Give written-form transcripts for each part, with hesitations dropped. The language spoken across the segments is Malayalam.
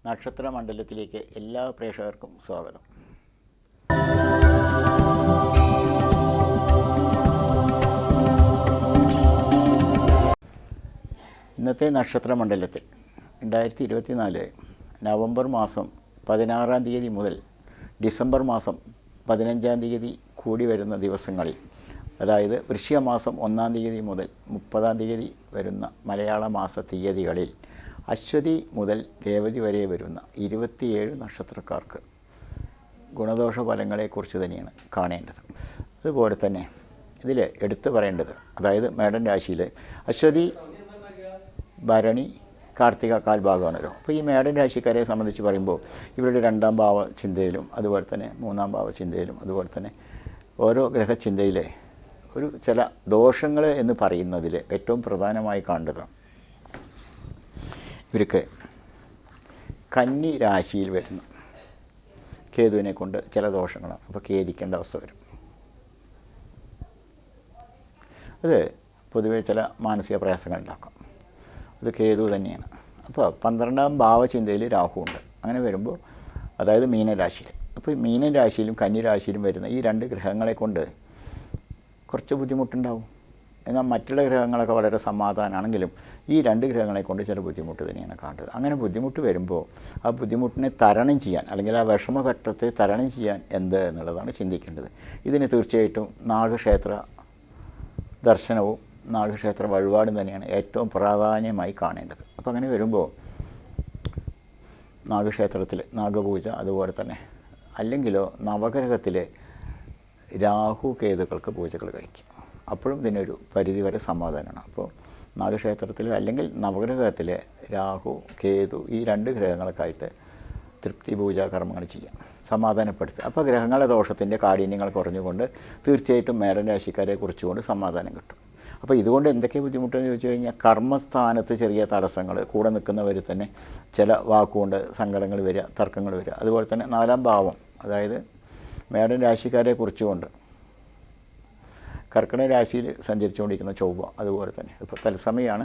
നക്ഷത്ര മണ്ഡലത്തിലേക്ക് എല്ലാ പ്രേക്ഷകർക്കും സ്വാഗതം. ഇന്നത്തെ നക്ഷത്ര മണ്ഡലത്തിൽ 2024 നവംബർ മാസം 16-ാം തീയതി മുതൽ ഡിസംബർ മാസം 15-ാം തീയതി കൂടി വരുന്ന ദിവസങ്ങളിൽ, അതായത് വൃശ്ചിക മാസം 1-ാം തീയതി മുതൽ 30-ാം തീയതി വരുന്ന മലയാള മാസ തീയതികളിൽ അശ്വതി മുതൽ രേവതി വരെ വരുന്ന 27 നക്ഷത്രക്കാർക്ക് ഗുണദോഷ ഫലങ്ങളെക്കുറിച്ച് തന്നെയാണ് കാണേണ്ടത്. അതുപോലെ തന്നെ ഇതിൽ എടുത്തു പറയേണ്ടത്, അതായത് മേടൻ രാശിയിൽ അശ്വതി, ഭരണി, കാർത്തിക കാൽഭാഗമാണല്ലോ. അപ്പോൾ ഈ മേടൻ രാശിക്കാരെ സംബന്ധിച്ച് പറയുമ്പോൾ ഇവരുടെ 2-ാം ഭാവ ചിന്തയിലും അതുപോലെ തന്നെ 3-ാം ഭാവ ചിന്തയിലും അതുപോലെ തന്നെ ഓരോ ഗ്രഹചിന്തയിലെ ഒരു ചില ദോഷങ്ങൾ എന്ന് പറയുന്നതിൽ ഏറ്റവും പ്രധാനമായി കാണേണ്ടത് ഇവർക്ക് കന്നി രാശിയിൽ വരുന്ന കേതുവിനെ കൊണ്ട് ചില ദോഷങ്ങളാണ്. അപ്പോൾ ഖേദിക്കേണ്ട അവസ്ഥ വരും. അത് പൊതുവേ ചില മാനസിക പ്രയാസങ്ങൾ ഉണ്ടാക്കാം. അത് കേതു തന്നെയാണ്. അപ്പോൾ 12-ാം ഭാവചിന്തയിൽ രാഹു ഉണ്ട്. അങ്ങനെ വരുമ്പോൾ, അതായത് മീനരാശിയിൽ, അപ്പോൾ മീനൻ രാശിയിലും കന്നി രാശിയിലും വരുന്ന ഈ 2 ഗ്രഹങ്ങളെ കൊണ്ട് കുറച്ച് ബുദ്ധിമുട്ടുണ്ടാവും. എന്നാൽ മറ്റുള്ള ഗ്രഹങ്ങളൊക്കെ വളരെ സമാധാനമാണെങ്കിലും ഈ 2 ഗ്രഹങ്ങളെ കൊണ്ട് ചില ബുദ്ധിമുട്ട് തന്നെയാണ് കാണുന്നത്. അങ്ങനെ ബുദ്ധിമുട്ട് വരുമ്പോൾ ആ ബുദ്ധിമുട്ടിനെ തരണം ചെയ്യാൻ, അല്ലെങ്കിൽ ആ വിഷമഘട്ടത്തെ തരണം ചെയ്യാൻ എന്ത് എന്നുള്ളതാണ് ചിന്തിക്കേണ്ടത്. ഇതിന് തീർച്ചയായിട്ടും നാഗക്ഷേത്ര ദർശനവും നാഗക്ഷേത്ര വഴിപാടും തന്നെയാണ് ഏറ്റവും പ്രാധാന്യമായി കാണേണ്ടത്. അപ്പോൾ അങ്ങനെ വരുമ്പോൾ നാഗക്ഷേത്രത്തിൽ നാഗപൂജ, അതുപോലെ തന്നെ അല്ലെങ്കിലോ നവഗ്രഹത്തിലെ രാഹു കേതുക്കൾക്ക് പൂജകൾ കഴിക്കും. അപ്പോഴും ഇതിനൊരു പരിധിവരെ സമാധാനമാണ്. അപ്പോൾ നാഗക്ഷേത്രത്തിൽ അല്ലെങ്കിൽ നവഗ്രഹത്തിലെ രാഹു, കേതു ഈ 2 ഗ്രഹങ്ങളൊക്കെ ആയിട്ട് തൃപ്തി പൂജാ കർമ്മങ്ങൾ ചെയ്യാം, സമാധാനപ്പെടുത്തുക. അപ്പോൾ ഗ്രഹങ്ങളുടെ ദോഷത്തിൻ്റെ കാഠിന്യങ്ങൾ കുറഞ്ഞുകൊണ്ട് തീർച്ചയായിട്ടും മേടൻ രാശിക്കാരെ കുറിച്ചുകൊണ്ട് സമാധാനം കിട്ടും. അപ്പോൾ ഇതുകൊണ്ട് എന്തൊക്കെ ബുദ്ധിമുട്ടെന്ന് ചോദിച്ചു കഴിഞ്ഞാൽ, കർമ്മസ്ഥാനത്ത് ചെറിയ തടസ്സങ്ങൾ, കൂടെ നിൽക്കുന്നവർ തന്നെ ചില വാക്കുകൊണ്ട് സങ്കടങ്ങൾ വരിക, തർക്കങ്ങൾ വരിക. അതുപോലെ തന്നെ 4-ാം ഭാവം, അതായത് മേടൻ രാശിക്കാരെ കുറിച്ചുകൊണ്ട് കർക്കിടക രാശിയിൽ സഞ്ചരിച്ചുകൊണ്ടിരിക്കുന്ന ചൊവ്വ, അതുപോലെ തന്നെ ഇപ്പോൾ തത്സമയമാണ്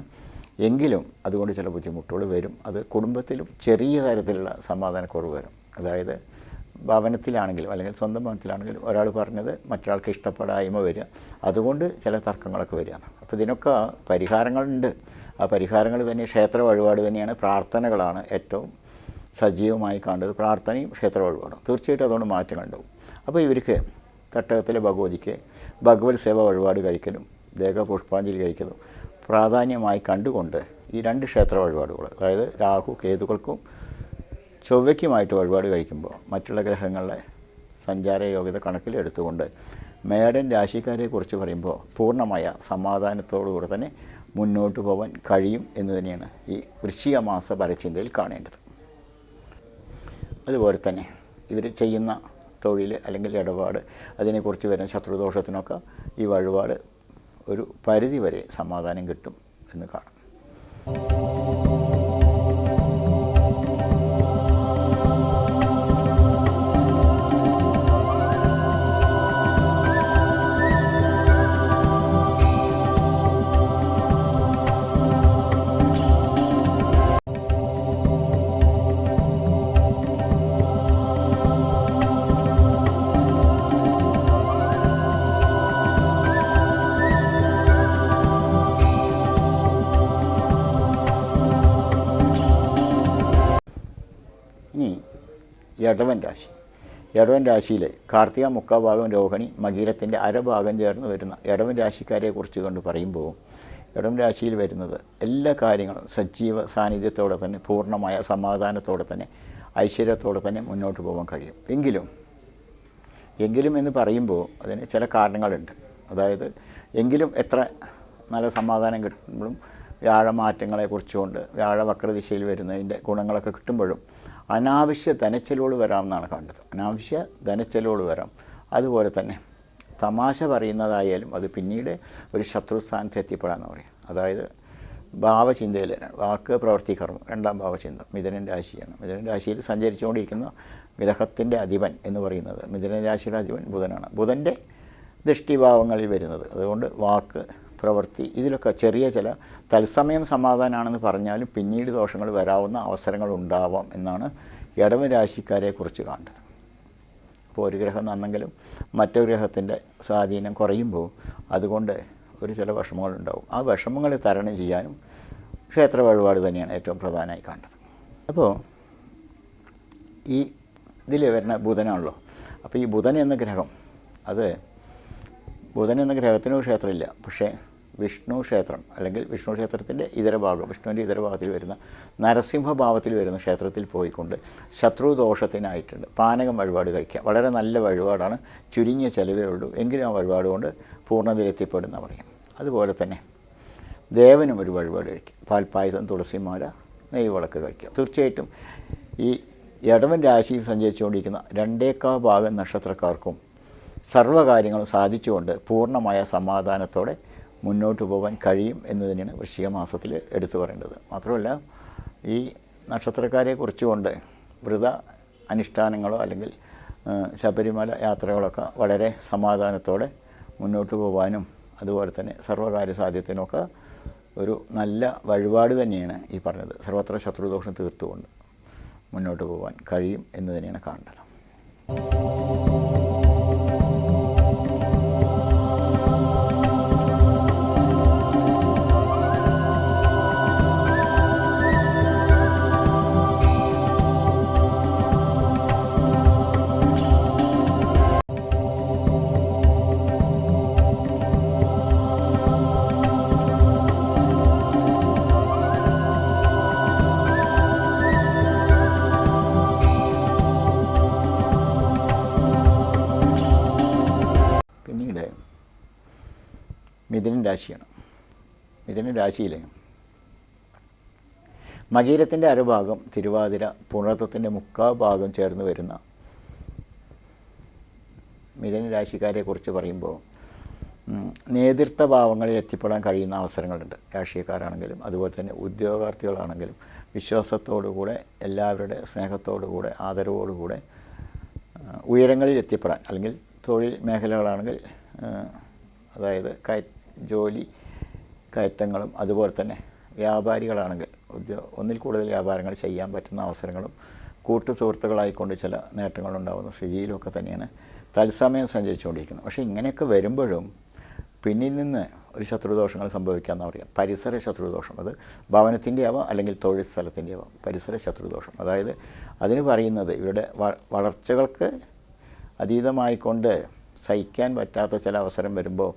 എങ്കിലും അതുകൊണ്ട് ചില ബുദ്ധിമുട്ടുകൾ വരും. അത് കുടുംബത്തിലും ചെറിയ തരത്തിലുള്ള സമാധാനക്കുറവ് വരും. അതായത് ഭവനത്തിലാണെങ്കിലും അല്ലെങ്കിൽ സ്വന്തം ഭവനത്തിലാണെങ്കിലും ഒരാൾ പറഞ്ഞത് മറ്റൊരാൾക്ക് ഇഷ്ടപ്പെടായ്മ വരിക, അതുകൊണ്ട് ചില തർക്കങ്ങളൊക്കെ വരികയാണ്. അപ്പോൾ ഇതിനൊക്കെ പരിഹാരങ്ങളുണ്ട്. ആ പരിഹാരങ്ങൾ തന്നെ ക്ഷേത്ര വഴിപാട് തന്നെയാണ്. പ്രാർത്ഥനകളാണ് ഏറ്റവും സജീവമായി കാണേണ്ടത്. പ്രാർത്ഥനയും ക്ഷേത്ര വഴിപാടും തീർച്ചയായിട്ടും അതുകൊണ്ട് മാറ്റങ്ങളുണ്ടാവും. അപ്പോൾ ഇവർക്ക് തട്ടകത്തിലെ ഭഗവതിക്ക് ഭഗവത് സേവ വഴിപാട് കഴിക്കലും ദേഹപുഷ്പാഞ്ജലി കഴിക്കലും പ്രാധാന്യമായി കണ്ടുകൊണ്ട് ഈ 2 ക്ഷേത്ര വഴിപാടുകൾ, അതായത് രാഹു കേതുക്കൾക്കും ചൊവ്വയ്ക്കുമായിട്ട് വഴിപാട് കഴിക്കുമ്പോൾ മറ്റുള്ള ഗ്രഹങ്ങളുടെ സഞ്ചാര യോഗ്യത കണക്കിലെടുത്തുകൊണ്ട് മേടൻ രാശിക്കാരെ കുറിച്ച് പറയുമ്പോൾ പൂർണ്ണമായ സമാധാനത്തോടുകൂടെ തന്നെ മുന്നോട്ട് പോകാൻ കഴിയും എന്ന് തന്നെയാണ് ഈ വൃശ്ചിക മാസ ഫലചിന്തയിൽ കാണേണ്ടത്. അതുപോലെ തന്നെ ഇവർ ചെയ്യുന്ന തൊഴിൽ അല്ലെങ്കിൽ ഇടപാട്, അതിനെക്കുറിച്ച് വരുന്ന ശത്രുദോഷത്തിനൊക്കെ ഈ വഴിപാട് ഒരു പരിധിവരെ സമാധാനം കിട്ടും എന്ന് കാണാം. ഇടവൻ രാശിയിലെ കാർത്തിക മുക്കാഭാഗം രോഹിണി മകീരത്തിൻ്റെ അരഭാഗം ചേർന്ന് വരുന്ന ഇടവൻ രാശിക്കാരെ കുറിച്ച് കൊണ്ട് പറയുമ്പോൾ, ഇടവൻ രാശിയിൽ വരുന്നത് എല്ലാ കാര്യങ്ങളും സജീവ സാന്നിധ്യത്തോടെ തന്നെ പൂർണ്ണമായ സമാധാനത്തോടെ തന്നെ ഐശ്വര്യത്തോടെ തന്നെ മുന്നോട്ട് പോകാൻ കഴിയും. എങ്കിലും എന്ന് പറയുമ്പോൾ അതിന് ചില കാരണങ്ങളുണ്ട്. അതായത് എങ്കിലും എത്ര നല്ല സമാധാനം കിട്ടുമ്പോഴും വ്യാഴമാറ്റങ്ങളെ കുറിച്ചുകൊണ്ട് വ്യാഴ വക്രദിശയിൽ വരുന്നതിൻ്റെ ഗുണങ്ങളൊക്കെ കിട്ടുമ്പോഴും അനാവശ്യ ധനച്ചെലവുകൾ വരാമെന്നാണ് കണ്ടത്. അനാവശ്യ ധനച്ചെലവുകൾ വരാം. അതുപോലെ തന്നെ തമാശ പറയുന്നതായാലും അത് പിന്നീട് ഒരു ശത്രുസ്ഥാനത്ത് എത്തിപ്പെടാമെന്ന് പറയും. അതായത് ഭാവചിന്തയിൽ വാക്ക്, പ്രവൃത്തി, കർമ്മം 2-ാം ഭാവചിന്ത മിഥുനൻ രാശിയാണ്. മിഥുനൻ രാശിയിൽ സഞ്ചരിച്ചുകൊണ്ടിരിക്കുന്ന ഗ്രഹത്തിൻ്റെ അധിപൻ എന്ന് പറയുന്നത് മിഥുനൻ രാശിയുടെ അധിപൻ ബുധനാണ്. ബുധൻ്റെ ദൃഷ്ടിഭാവങ്ങളിൽ വരുന്നത്, അതുകൊണ്ട് വാക്ക്, പ്രവൃത്തി, ഇതിലൊക്കെ ചെറിയ ചില തത്സമയം സമാധാനമാണെന്ന് പറഞ്ഞാലും പിന്നീട് ദോഷങ്ങൾ വരാവുന്ന അവസരങ്ങൾ ഉണ്ടാവാം എന്നാണ് ഇടവൻ രാശിക്കാരെക്കുറിച്ച് കാണേണ്ടത്. അപ്പോൾ ഒരു ഗ്രഹം നന്നെങ്കിലും മറ്റൊരു ഗ്രഹത്തിൻ്റെ സ്വാധീനം കുറയുമ്പോൾ അതുകൊണ്ട് ഒരു ചില വിഷമങ്ങളുണ്ടാവും. ആ വിഷമങ്ങൾ തരണം ചെയ്യാനും ക്ഷേത്ര വഴിപാട് തന്നെയാണ് ഏറ്റവും പ്രധാനമായി കാണേണ്ടത്. അപ്പോൾ ഈ ഇതിൽ വരുന്ന ബുധനാണല്ലോ. അപ്പോൾ ഈ ബുധൻ എന്ന ഗ്രഹം, അത് ബുധൻ എന്ന ഗ്രഹത്തിനും ക്ഷേത്രമില്ല, പക്ഷേ വിഷ്ണു ക്ഷേത്രം അല്ലെങ്കിൽ വിഷ്ണു ക്ഷേത്രത്തിൻ്റെ ഇതര ഭാഗം, വിഷ്ണുവിൻ്റെ ഇതര ഭാഗത്തിൽ വരുന്ന നരസിംഹഭാവത്തിൽ വരുന്ന ക്ഷേത്രത്തിൽ പോയിക്കൊണ്ട് ശത്രുദോഷത്തിനായിട്ടുണ്ട് പാനകം വഴിപാട് കഴിക്കുക. വളരെ നല്ല വഴിപാടാണ്, ചുരുങ്ങിയ ചിലവേ ഉള്ളൂ, എങ്കിലും ആ വഴിപാട് കൊണ്ട് പൂർണ്ണതയിലെത്തിപ്പെടുന്ന പറയാം. അതുപോലെ തന്നെ ദേവനും ഒരു വഴിപാട് കഴിക്കുക, പാൽപ്പായസം, തുളസിമാല, നെയ്വിളക്ക് കഴിക്കുക. തീർച്ചയായിട്ടും ഈ ഇടവൻ രാശിയിൽ സഞ്ചരിച്ചുകൊണ്ടിരിക്കുന്ന 2 ഭാഗം നക്ഷത്രക്കാർക്കും സർവ്വകാര്യങ്ങളും സാധിച്ചുകൊണ്ട് പൂർണ്ണമായ സമാധാനത്തോടെ മുന്നോട്ട് പോകാൻ കഴിയും എന്ന് തന്നെയാണ് വൃശ്ചിക മാസത്തിൽ എടുത്തു പറയേണ്ടത്. മാത്രമല്ല ഈ നക്ഷത്രക്കാരെ കുറിച്ചുകൊണ്ട് വ്രത അനുഷ്ഠാനങ്ങളോ അല്ലെങ്കിൽ ശബരിമല യാത്രകളൊക്കെ വളരെ സമാധാനത്തോടെ മുന്നോട്ട് പോകാനും അതുപോലെ തന്നെ സർവ്വകാര്യ സാധ്യത്തിനൊക്കെ ഒരു നല്ല വഴിപാട് തന്നെയാണ് ഈ പറഞ്ഞത്. സർവത്ര ശത്രുദോഷം തീർത്തുകൊണ്ട് മുന്നോട്ട് പോകാൻ കഴിയും എന്ന് തന്നെയാണ് കാണേണ്ടത്. മിഥുന രാശിയാണ്. മിഥുന രാശിയിൽ മകീരത്തിൻ്റെ അരഭാഗം, തിരുവാതിര, പുണർത്തത്തിൻ്റെ 3/4 ഭാഗം ചേർന്ന് വരുന്ന മിഥുന രാശിക്കാരെക്കുറിച്ച് പറയുമ്പോൾ നേതൃത്വ ഭാവങ്ങളിൽ എത്തിപ്പെടാൻ കഴിയുന്ന അവസരങ്ങളുണ്ട്. രാഷ്ട്രീയക്കാരാണെങ്കിലും അതുപോലെ തന്നെ ഉദ്യോഗാർത്ഥികളാണെങ്കിലും വിശ്വാസത്തോടുകൂടെ, എല്ലാവരുടെ സ്നേഹത്തോടുകൂടെ, ആദരവോടുകൂടെ ഉയരങ്ങളിൽ എത്തിപ്പെടാൻ, അല്ലെങ്കിൽ തൊഴിൽ മേഖലകളാണെങ്കിൽ അതായത് ജോലി കയറ്റങ്ങളും അതുപോലെ തന്നെ വ്യാപാരികളാണെങ്കിൽ ഒന്നിൽ കൂടുതൽ വ്യാപാരങ്ങൾ ചെയ്യാൻ പറ്റുന്ന അവസരങ്ങളും കൂട്ടു സുഹൃത്തുക്കളായിക്കൊണ്ട് ചില നേട്ടങ്ങളുണ്ടാകുന്ന സ്ഥിതിയിലൊക്കെ തന്നെയാണ് തത്സമയം സഞ്ചരിച്ചുകൊണ്ടിരിക്കുന്നത്. പക്ഷേ ഇങ്ങനെയൊക്കെ വരുമ്പോഴും പിന്നിൽ നിന്ന് ഒരു ശത്രുദോഷങ്ങൾ സംഭവിക്കാമെന്ന് പറയാം. പരിസര ശത്രുദോഷം, അത് ഭവനത്തിൻ്റെ ആവാം അല്ലെങ്കിൽ തൊഴിൽ സ്ഥലത്തിൻ്റെ ആവാം. പരിസര ശത്രുദോഷം, അതായത് അതിന് പറയുന്നത് ഇവരുടെ വളർച്ചകൾക്ക് അതീതമായിക്കൊണ്ട് സഹിക്കാൻ പറ്റാത്ത ചില അവസരം വരുമ്പോൾ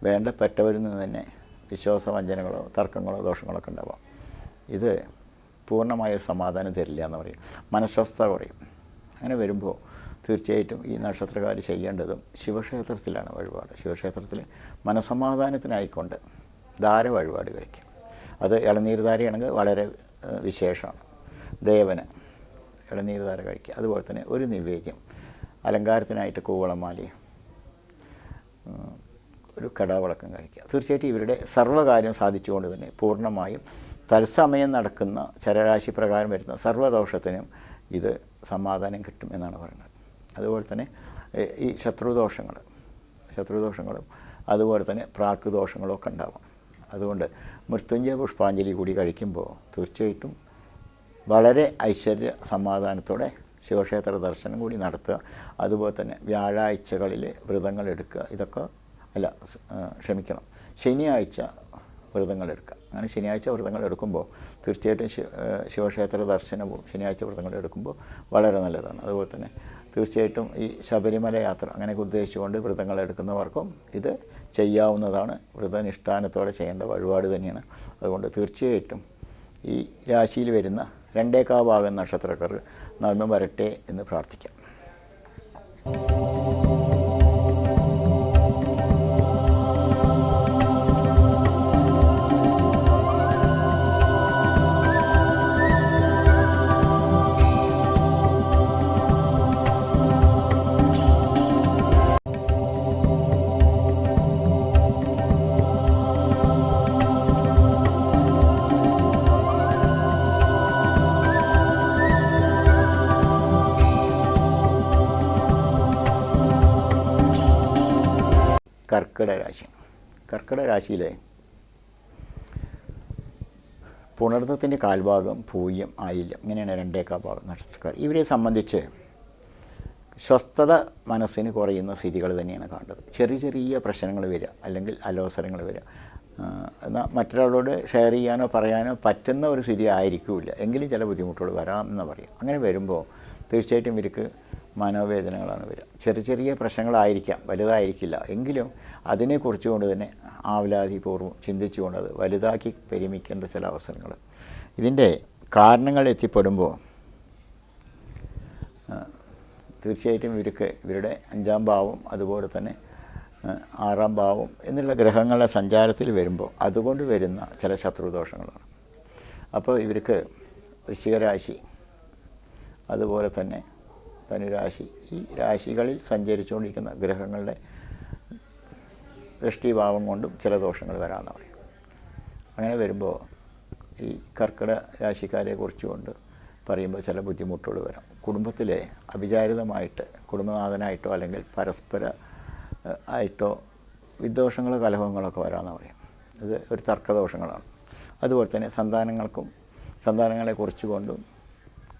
വേണ്ടപ്പെട്ടവരിൽ നിന്ന് തന്നെ വിശ്വാസവഞ്ചനകളോ തർക്കങ്ങളോ ദോഷങ്ങളൊക്കെ ഉണ്ടാവാം. ഇത് പൂർണ്ണമായൊരു സമാധാനം തരില്ല എന്ന് പറയും, മനഃസ്വസ്ഥത കുറയും. അങ്ങനെ വരുമ്പോൾ തീർച്ചയായിട്ടും ഈ നക്ഷത്രക്കാർ ചെയ്യേണ്ടതും ശിവക്ഷേത്രത്തിലാണ് വഴിപാട്. ശിവക്ഷേത്രത്തിൽ മനസമാധാനത്തിനായിക്കൊണ്ട് ധാര വഴിപാട് കഴിക്കും. അത് ഇളനീർ ധാരയാണെങ്കിൽ വളരെ വിശേഷമാണ്. ദേവന് ഇളനീർ ധാര കഴിക്കുക. അതുപോലെ തന്നെ ഒരു നിവേദ്യം, അലങ്കാരത്തിനായിട്ട് കൂവളമാലയും ഒരു കടാവിളക്കം കഴിക്കുക. തീർച്ചയായിട്ടും ഇവരുടെ സർവ്വകാര്യം സാധിച്ചുകൊണ്ട് തന്നെ പൂർണ്ണമായും തത്സമയം നടക്കുന്ന ചരരാശി പ്രകാരം വരുന്ന സർവ്വദോഷത്തിനും ഇത് സമാധാനം കിട്ടും എന്നാണ് പറയുന്നത്. അതുപോലെ തന്നെ ഈ ശത്രുദോഷങ്ങളും അതുപോലെ തന്നെ പ്രാകൃദോഷങ്ങളും ഒക്കെ ഉണ്ടാവാം. അതുകൊണ്ട് മൃത്യുഞ്ജയ പുഷ്പാഞ്ജലി കൂടി കഴിക്കുമ്പോൾ തീർച്ചയായിട്ടും വളരെ ഐശ്വര്യ സമാധാനത്തോടെ ശിവക്ഷേത്ര ദർശനം കൂടി നടത്തുക. അതുപോലെ തന്നെ വ്യാഴാഴ്ചകളിൽ വ്രതങ്ങൾ എടുക്കുക. ഇതൊക്കെ ശനിയാഴ്ച വ്രതങ്ങൾ എടുക്കുക. അങ്ങനെ ശനിയാഴ്ച വ്രതങ്ങൾ എടുക്കുമ്പോൾ തീർച്ചയായിട്ടും ശിവക്ഷേത്ര ദർശനവും ശനിയാഴ്ച വ്രതങ്ങൾ എടുക്കുമ്പോൾ വളരെ നല്ലതാണ്. അതുപോലെ തന്നെ തീർച്ചയായിട്ടും ഈ ശബരിമല യാത്ര അങ്ങനെയൊക്കെ ഉദ്ദേശിച്ചുകൊണ്ട് വ്രതങ്ങൾ എടുക്കുന്നവർക്കും ഇത് ചെയ്യാവുന്നതാണ്. വ്രതനിഷ്ഠാനത്തോടെ ചെയ്യേണ്ട വഴിപാട് തന്നെയാണ്. അതുകൊണ്ട് തീർച്ചയായിട്ടും ഈ രാശിയിൽ വരുന്ന 2 ഭാഗം നക്ഷത്രക്കാർ നന്മ വരട്ടെ എന്ന് പ്രാർത്ഥിക്കാം. കർക്കിടക രാശി. കർക്കിടക രാശിയിലെ പുണർദത്തിൻ്റെ കാൽഭാഗം പൂയം ആയില്യം ഇങ്ങനെയാണ് രണ്ടേക്കാ ഭാഗം നക്ഷത്രക്കാർ. ഇവരെ സംബന്ധിച്ച് സ്വസ്ഥത മനസ്സിന് കുറയുന്ന സ്ഥിതികൾ തന്നെയാണ് കാണുന്നത്. ചെറിയ ചെറിയ പ്രശ്നങ്ങൾ വരിക, അല്ലെങ്കിൽ അലോസരങ്ങൾ വരിക. എന്നാൽ മറ്റൊരാളോട് ഷെയർ ചെയ്യാനോ പറയാനോ പറ്റുന്ന ഒരു സ്ഥിതി ആയിരിക്കില്ല, എങ്കിലും ചില ബുദ്ധിമുട്ടുകൾ വരാം എന്ന് പറയും. അങ്ങനെ വരുമ്പോൾ തീർച്ചയായിട്ടും ഇവർക്ക് മനോവേദനകളാണ് വരിക. ചെറിയ ചെറിയ പ്രശ്നങ്ങളായിരിക്കാം, വലുതായിരിക്കില്ല, എങ്കിലും അതിനെക്കുറിച്ചുകൊണ്ട് തന്നെ ആവലാതിപൂർവ്വം ചിന്തിച്ചുകൊണ്ട് അത് വലുതാക്കി പരിമിക്കേണ്ട ചില അവസരങ്ങൾ. ഇതിൻ്റെ കാരണങ്ങൾ എത്തിപ്പെടുമ്പോൾ തീർച്ചയായിട്ടും ഇവർക്ക് ഇവരുടെ 5ാം ഭാവം അതുപോലെ തന്നെ 6ാം ഭാവം എന്നുള്ള ഗ്രഹങ്ങളുടെ സഞ്ചാരത്തിൽ വരുമ്പോൾ അതുകൊണ്ട് വരുന്ന ചില ശത്രുദോഷങ്ങളാണ്. അപ്പോൾ ഇവർക്ക് വൃശ്ചികരാശി അതുപോലെ തന്നെ ധനുരാശി, ഈ രാശികളിൽ സഞ്ചരിച്ചുകൊണ്ടിരിക്കുന്ന ഗ്രഹങ്ങളുടെ ദൃഷ്ടിഭാവം കൊണ്ടും ചില ദോഷങ്ങൾ വരാമെന്ന് പറയും. അങ്ങനെ വരുമ്പോൾ ഈ കർക്കിടക രാശിക്കാരെ കുറിച്ചുകൊണ്ട് പറയുമ്പോൾ ചില ബുദ്ധിമുട്ടുകൾ വരാം. കുടുംബത്തിലെ അവിചാരിതമായിട്ട് കുടുംബനാഥനായിട്ടോ അല്ലെങ്കിൽ പരസ്പര ആയിട്ടോ വിദ്വേഷങ്ങളോ കലഹങ്ങളൊക്കെ വരാമെന്ന് പറയും. ഇത് ഒരു തർക്കദോഷങ്ങളാണ്. അതുപോലെ തന്നെ സന്താനങ്ങളെ കുറിച്ചുകൊണ്ടും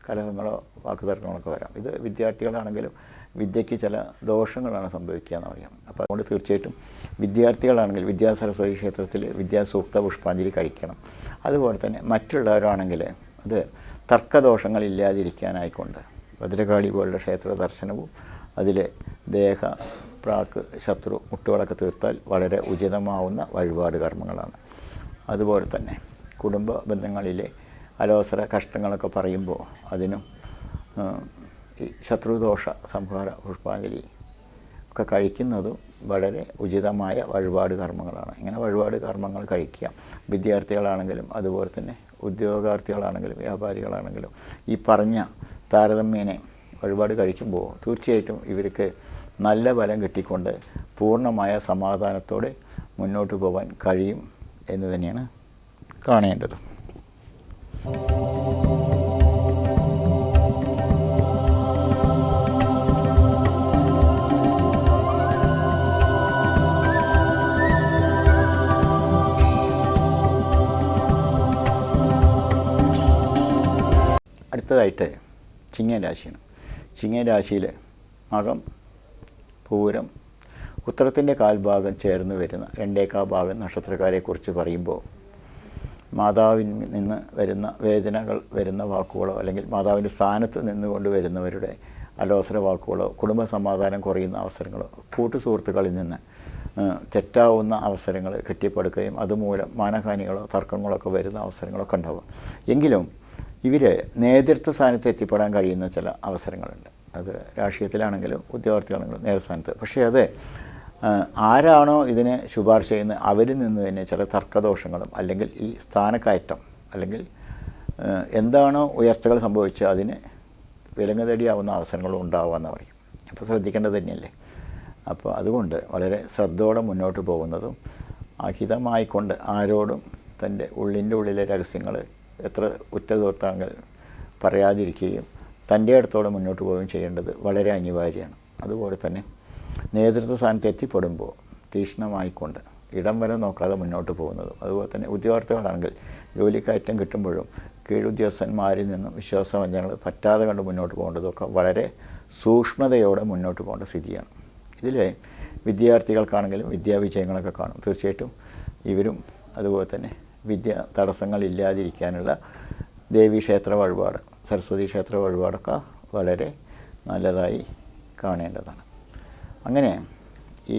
കലഹങ്ങളോ വാക്കുതർക്കങ്ങളൊക്കെ വരാം. ഇത് വിദ്യാർത്ഥികളാണെങ്കിലും വിദ്യയ്ക്ക് ചില ദോഷങ്ങളാണ് സംഭവിക്കുക എന്ന് പറയാം. അപ്പോൾ അതുകൊണ്ട് തീർച്ചയായിട്ടും വിദ്യാർത്ഥികളാണെങ്കിൽ വിദ്യാസരസ്വതി ക്ഷേത്രത്തിൽ വിദ്യാസൂക്ത പുഷ്പാഞ്ജലി കഴിക്കണം. അതുപോലെ തന്നെ മറ്റുള്ളവരാണെങ്കിൽ അത് തർക്കദോഷങ്ങൾ ഇല്ലാതിരിക്കാനായിക്കൊണ്ട് ഭദ്രകാളി പോലുള്ള ക്ഷേത്ര ദർശനവും അതിൽ ദേഹ പ്രാക്ക് ശത്രു മുട്ടുകളൊക്കെ തീർത്താൽ വളരെ ഉചിതമാവുന്ന വഴിപാട് കർമ്മങ്ങളാണ്. അതുപോലെ തന്നെ കുടുംബ ബന്ധങ്ങളിലെ അലോസര കഷ്ടങ്ങളൊക്കെ പറയുമ്പോൾ അതിനും ഈ ശത്രുദോഷ സംഹാര പുഷ്പാഞ്ജലി ഒക്കെ കഴിക്കുന്നതും വളരെ ഉചിതമായ വഴിപാട് കർമ്മങ്ങളാണ്. ഇങ്ങനെ വഴിപാട് കർമ്മങ്ങൾ കഴിക്കുക. വിദ്യാർത്ഥികളാണെങ്കിലും അതുപോലെ തന്നെ ഉദ്യോഗാർത്ഥികളാണെങ്കിലും വ്യാപാരികളാണെങ്കിലും ഈ പറഞ്ഞ താരതമ്യേനെ വഴിപാട് കഴിക്കുമ്പോൾ തീർച്ചയായിട്ടും ഇവർക്ക് നല്ല ഫലം കിട്ടിക്കൊണ്ട് പൂർണ്ണമായ സമാധാനത്തോടെ മുന്നോട്ട് പോകാൻ കഴിയും എന്ന് തന്നെയാണ് കാണേണ്ടത്. അടുത്തതായിട്ട് ചിങ്ങൻ രാശിയാണ്. ചിങ്ങൻ രാശിയിൽ മകം, പൂരം, ഉത്തരത്തിൻ്റെ കാൽഭാഗം ചേർന്ന് വരുന്ന 2/4 ഭാഗം നക്ഷത്രക്കാരെക്കുറിച്ച് പറയുമ്പോൾ മാതാവിൽ നിന്ന് വരുന്ന വേദനകൾ വരുന്ന വാക്കുകളോ അല്ലെങ്കിൽ മാതാവിൻ്റെ സ്ഥാനത്ത് നിന്നുകൊണ്ട് വരുന്നവരുടെ അലോസര വാക്കുകളോ കുടുംബ സമാധാനം കുറയുന്ന അവസരങ്ങളോ കൂട്ടുസുഹൃത്തുക്കളിൽ നിന്ന് തെറ്റാവുന്ന അവസരങ്ങൾ കെട്ടിപ്പടുക്കുകയും അതുമൂലം മാനഹാനികളോ തർക്കങ്ങളൊക്കെ വരുന്ന അവസരങ്ങളൊക്കെ ഉണ്ടാവും. എങ്കിലും ഇവർ നേതൃത്വ സ്ഥാനത്ത് എത്തിപ്പെടാൻ കഴിയുന്ന ചില അവസരങ്ങളുണ്ട്. അത് രാഷ്ട്രീയത്തിലാണെങ്കിലും ഉദ്യോഗാർത്ഥികളാണെങ്കിലും നേതൃസ്ഥാനത്ത്. പക്ഷേ അത് ആരാണോ ഇതിനെ ശുപാർശ ചെയ്യുന്നത് അവരിൽ നിന്ന് തന്നെ ചില തർക്കദോഷങ്ങളും അല്ലെങ്കിൽ ഈ സ്ഥാനക്കയറ്റം അല്ലെങ്കിൽ എന്താണോ ഉയർച്ചകൾ സംഭവിച്ച് അതിന് വിലങ്ങുതടിയാവുന്ന അവസരങ്ങളും ഉണ്ടാവുമെന്ന് പറയും. അപ്പോൾ ശ്രദ്ധിക്കേണ്ടത് തന്നെയല്ലേ. അപ്പോൾ അതുകൊണ്ട് വളരെ ശ്രദ്ധയോടെ മുന്നോട്ട് പോകുന്നതും അഹിതമായിക്കൊണ്ട് ആരോടും തൻ്റെ ഉള്ളിലെ രഹസ്യങ്ങൾ എത്ര ഉറ്റതോർത്താണെങ്കിൽ പറയാതിരിക്കുകയും തൻ്റെ അടുത്തോടെ മുന്നോട്ട് പോവുകയും ചെയ്യേണ്ടത് വളരെ അനിവാര്യമാണ്. അതുപോലെ തന്നെ നേതൃത്വ സ്ഥാനത്ത് എത്തിപ്പെടുമ്പോൾ തീക്ഷ്ണമായിക്കൊണ്ട് ഇടം വരെ നോക്കാതെ മുന്നോട്ട് പോകുന്നതും അതുപോലെ തന്നെ ഉദ്യോഗാർത്ഥികളാണെങ്കിൽ ജോലിക്കയറ്റം കിട്ടുമ്പോഴും കീഴുദ്യോഗസ്ഥന്മാരിൽ നിന്നും വിശ്വാസവഞ്ചനകൾ പറ്റാതെ കണ്ട് മുന്നോട്ട് പോകേണ്ടതൊക്കെ വളരെ സൂക്ഷ്മതയോടെ മുന്നോട്ട് പോകേണ്ട സ്ഥിതിയാണ്. ഇതിൽ വിദ്യാർത്ഥികൾക്കാണെങ്കിലും വിദ്യാവിജയങ്ങളൊക്കെ കാണും. തീർച്ചയായിട്ടും ഇവരും അതുപോലെ തന്നെ വിദ്യ തടസ്സങ്ങളില്ലാതിരിക്കാനുള്ള ദേവീക്ഷേത്ര വഴിപാട്, സരസ്വതി ക്ഷേത്ര വഴിപാടൊക്കെ വളരെ നല്ലതായി കാണേണ്ടതാണ്. അങ്ങനെ ഈ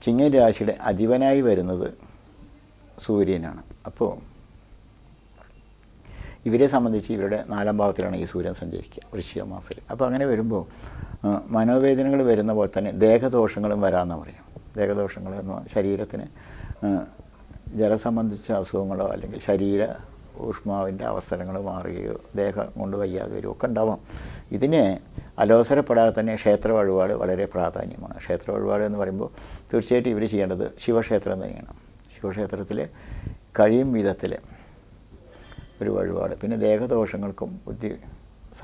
ചിങ്ങൻ രാശിയുടെ അധിപനായി വരുന്നത് സൂര്യനാണ്. അപ്പോൾ ഇവരെ സംബന്ധിച്ച് ഇവരുടെ 4ാം ഭാവത്തിലാണ് ഈ സൂര്യൻ സഞ്ചരിക്കുക വൃശ്ചിക മാസത്തിൽ. അപ്പോൾ അങ്ങനെ വരുമ്പോൾ മനോവേദനകൾ വരുന്ന പോലെ തന്നെ ദേഹദോഷങ്ങളും വരാമെന്ന് പറയും. ദേഹദോഷങ്ങൾ എന്ന് പറഞ്ഞാൽ ശരീരത്തിന് ജലസംബന്ധിച്ച അസുഖങ്ങളോ അല്ലെങ്കിൽ ശരീര ഊഷ്മാവിൻ്റെ അവസരങ്ങൾ മാറുകയോ ദേഹം കൊണ്ട് വയ്യാതെ വരികയോ ഒക്കെ ഉണ്ടാവാം. ഇതിനെ അലോസരപ്പെടാതെ തന്നെ ക്ഷേത്ര വഴിപാട് വളരെ പ്രാധാന്യമാണ്. ക്ഷേത്ര വഴിപാട് എന്ന് പറയുമ്പോൾ തീർച്ചയായിട്ടും ഇവർ ചെയ്യേണ്ടത് ശിവക്ഷേത്രം തന്നെയാണ്. ശിവക്ഷേത്രത്തിൽ കഴിയും വിധത്തിൽ ഒരു വഴിപാട്. പിന്നെ ദേഹദോഷങ്ങൾക്കും ബുദ്ധി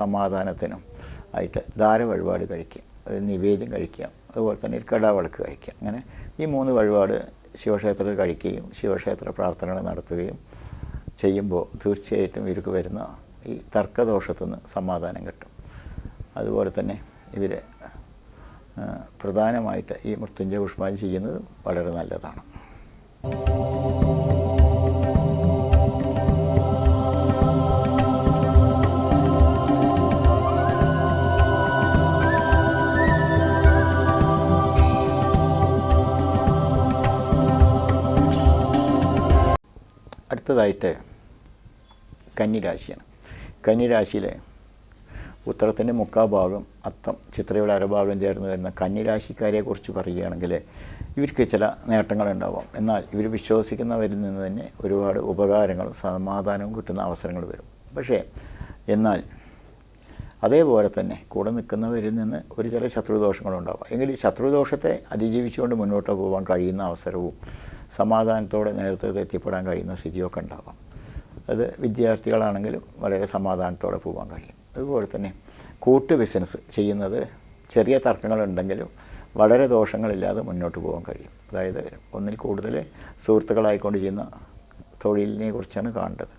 സമാധാനത്തിനും ആയിട്ട് ധാര വഴിപാട് കഴിക്കുക, അത് നിവേദ്യം കഴിക്കുക, അതുപോലെ തന്നെ ഒരു കടാവിളക്ക് കഴിക്കുക. അങ്ങനെ ഈ 3 വഴിപാട് ശിവക്ഷേത്രത്തിൽ കഴിക്കുകയും ശിവക്ഷേത്ര പ്രാർത്ഥനകൾ നടത്തുകയും ചെയ്യുമ്പോൾ തീർച്ചയായിട്ടും ഇവർക്ക് വരുന്ന ഈ തർക്കദോഷത്തു നിന്ന് സമാധാനം കിട്ടും. അതുപോലെ തന്നെ ഇവർ പ്രധാനമായിട്ട് ഈ മൃത്യുഞ്ജയ പുഷ്പാഞ്ജലി ചെയ്യുന്നത് വളരെ നല്ലതാണ്. അടുത്തതായിട്ട് കന്നിരാശിയാണ്. കന്നിരാശിയിലെ ഉത്തരത്തിൻ്റെ മുക്കാൽ ഭാഗം, അത്തം, ചിത്രയുടെ അരഭാഗം ചേർന്ന് വരുന്ന കന്നിരാശിക്കാരെക്കുറിച്ച് പറയുകയാണെങ്കിൽ ഇവർക്ക് ചില നേട്ടങ്ങളുണ്ടാവാം. എന്നാൽ ഇവർ വിശ്വസിക്കുന്നവരിൽ നിന്ന് തന്നെ ഒരുപാട് ഉപകാരങ്ങളും സമാധാനവും കിട്ടുന്ന അവസരങ്ങൾ വരും. പക്ഷേ എന്നാൽ അതേപോലെ തന്നെ കൂടെ നിൽക്കുന്നവരിൽ നിന്ന് ഒരു ചില ശത്രുദോഷങ്ങളുണ്ടാവാം. എങ്കിൽ ശത്രുദോഷത്തെ അതിജീവിച്ചുകൊണ്ട് മുന്നോട്ട് പോകാൻ കഴിയുന്ന അവസരവും സമാധാനത്തോടെ നേരത്തെ എത്തിപ്പെടാൻ കഴിയുന്ന സ്ഥിതിയൊക്കെ ഉണ്ടാവാം. അത് വിദ്യാർത്ഥികളാണെങ്കിലും വളരെ സമാധാനത്തോടെ പോകാൻ കഴിയും. അതുപോലെ തന്നെ കൂട്ട് ബിസിനസ് ചെയ്യുന്നത് ചെറിയ തർക്കങ്ങളുണ്ടെങ്കിലും വളരെ ദോഷങ്ങളില്ലാതെ മുന്നോട്ട് പോകാൻ കഴിയും. അതായത് ഒന്നിൽ കൂടുതൽ സുഹൃത്തുക്കളായിക്കൊണ്ട് ചെയ്യുന്ന തൊഴിലിനെ കുറിച്ചാണ് കാണേണ്ടത്.